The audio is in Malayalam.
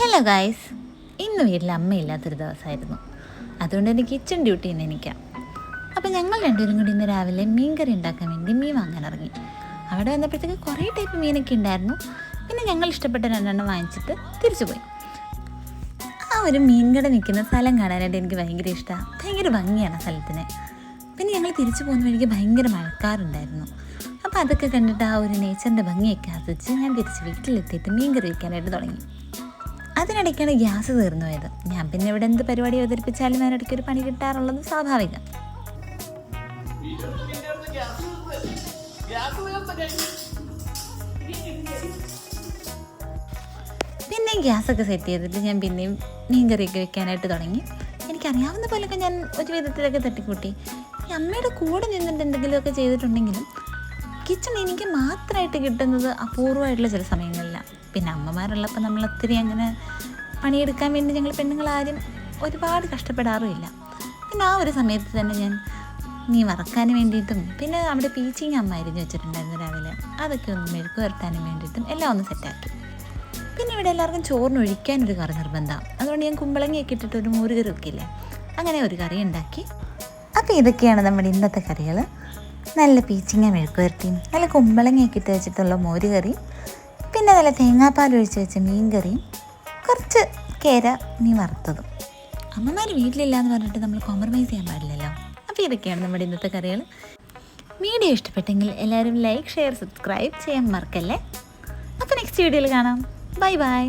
ഹലോ ഗായ്സ്, ഇന്ന് വീട്ടിൽ അമ്മയില്ലാത്തൊരു ദിവസമായിരുന്നു. അതുകൊണ്ട് തന്നെ കിച്ചൺ ഡ്യൂട്ടി ഇന്ന് എനിക്കാണ്. അപ്പോൾ ഞങ്ങൾ രണ്ടുപേരും കൂടി ഇന്ന് രാവിലെ മീൻകറി ഉണ്ടാക്കാൻ വേണ്ടി മീൻ വാങ്ങാൻ ഇറങ്ങി. അവിടെ വന്നപ്പോഴത്തേക്ക് കുറേ ടൈപ്പ് മീനൊക്കെ ഉണ്ടായിരുന്നു. പിന്നെ ഞങ്ങൾ ഇഷ്ടപ്പെട്ട രണ്ടെണ്ണം വാങ്ങിച്ചിട്ട് തിരിച്ചു പോയി. ആ ഒരു മീൻകട നിൽക്കുന്ന സ്ഥലം കാണാനായിട്ട് എനിക്ക് ഭയങ്കര ഇഷ്ടമാണ്. ഭയങ്കര ഭംഗിയാണ് സ്ഥലത്തിന്. പിന്നെ ഞങ്ങൾ തിരിച്ചു പോകുന്ന വഴിക്ക് ഭയങ്കര മഴക്കാറുണ്ടായിരുന്നു. അപ്പോൾ അതൊക്കെ കണ്ടിട്ട് ആ ഒരു നേച്ചറിൻ്റെ ഭംഗിയൊക്കെ ആസ്വദിച്ച് ഞാൻ തിരിച്ച് വീട്ടിലെത്തിയിട്ട് മീൻകറി വയ്ക്കാനായിട്ട് തുടങ്ങി. അതിനിടയ്ക്കാണ് ഗ്യാസ് തീർന്നു പോയത്. ഞാൻ പിന്നെ ഇവിടെ എന്ത് പരിപാടി അവതരിപ്പിച്ചാലും അതിനിടയ്ക്ക് ഒരു പണി കിട്ടാറുള്ളത് സ്വാഭാവികം. പിന്നെയും ഗ്യാസൊക്കെ സെറ്റ് ചെയ്തിട്ട് ഞാൻ പിന്നെയും മീൻകറിയൊക്കെ വെക്കാനായിട്ട് തുടങ്ങി. എനിക്കറിയാവുന്ന പോലെയൊക്കെ ഞാൻ ഒരു വിധത്തിലൊക്കെ തട്ടിക്കൂട്ടി. ഈ അമ്മയുടെ കൂടെ നിന്നിട്ട് എന്തെങ്കിലുമൊക്കെ ചെയ്തിട്ടുണ്ടെങ്കിലും കിച്ചൺ എനിക്ക് മാത്രമായിട്ട് കിട്ടുന്നത് അപൂർവമായിട്ടുള്ള ചില സമയങ്ങളിലാണ്. പിന്നെ അമ്മമാരുള്ളപ്പോൾ നമ്മൾ ഒത്തിരി അങ്ങനെ പണിയെടുക്കാൻ വേണ്ടി ഞങ്ങൾ പെണ്ണുങ്ങളാരും ഒരുപാട് കഷ്ടപ്പെടാറുമില്ല. പിന്നെ ആ ഒരു സമയത്ത് തന്നെ ഞാൻ മീൻ വറക്കാൻ വേണ്ടിയിട്ടും പിന്നെ അവിടെ പീച്ചിങ് അമ്മ അരിഞ്ഞ് വെച്ചിട്ടുണ്ടായിരുന്നു രാവിലെ. അതൊക്കെ ഒന്ന് മെഴുക്ക് വരട്ടാനും വേണ്ടിയിട്ടും എല്ലാം ഒന്ന് സെറ്റാക്കി. പിന്നെ ഇവിടെ എല്ലാവർക്കും ചോറിന് ഒഴിക്കാനൊരു കറി നിർബന്ധമാണ്. അതുകൊണ്ട് ഞാൻ കുമ്പളങ്ങയൊക്കെ ഇട്ടിട്ട് ഒരു മോരുകറി വെക്കില്ലേ, അങ്ങനെ ഒരു കറി ഉണ്ടാക്കി. അപ്പോൾ ഇതൊക്കെയാണ് നമ്മുടെ ഇന്നത്തെ കറികൾ. നല്ല പീച്ചിങ്ങ മെഴുക്ക് വരട്ടിയും നല്ല കുമ്പളങ്ങയൊക്കെ ഇട്ട് വെച്ചിട്ടുള്ള മോരുകറിയും പിന്നെ നല്ല തേങ്ങാപ്പാൽ ഒഴിച്ച് വെച്ച മീൻ കറിയും കുറച്ച് കേര മീൻ വറുത്തതും. അമ്മമാർ വീട്ടിലില്ല എന്ന് പറഞ്ഞിട്ട് നമ്മൾ കോംപ്രമൈസ് ചെയ്യാൻ പാടില്ലല്ലോ. അപ്പോൾ ഇതൊക്കെയാണ് നമ്മുടെ ഇന്നത്തെ കറികൾ. വീഡിയോ ഇഷ്ടപ്പെട്ടെങ്കിൽ എല്ലാവരും ലൈക്ക്, ഷെയർ, സബ്സ്ക്രൈബ് ചെയ്യാൻ മറക്കല്ലേ. അപ്പോൾ നെക്സ്റ്റ് വീഡിയോയിൽ കാണാം. Bye bye.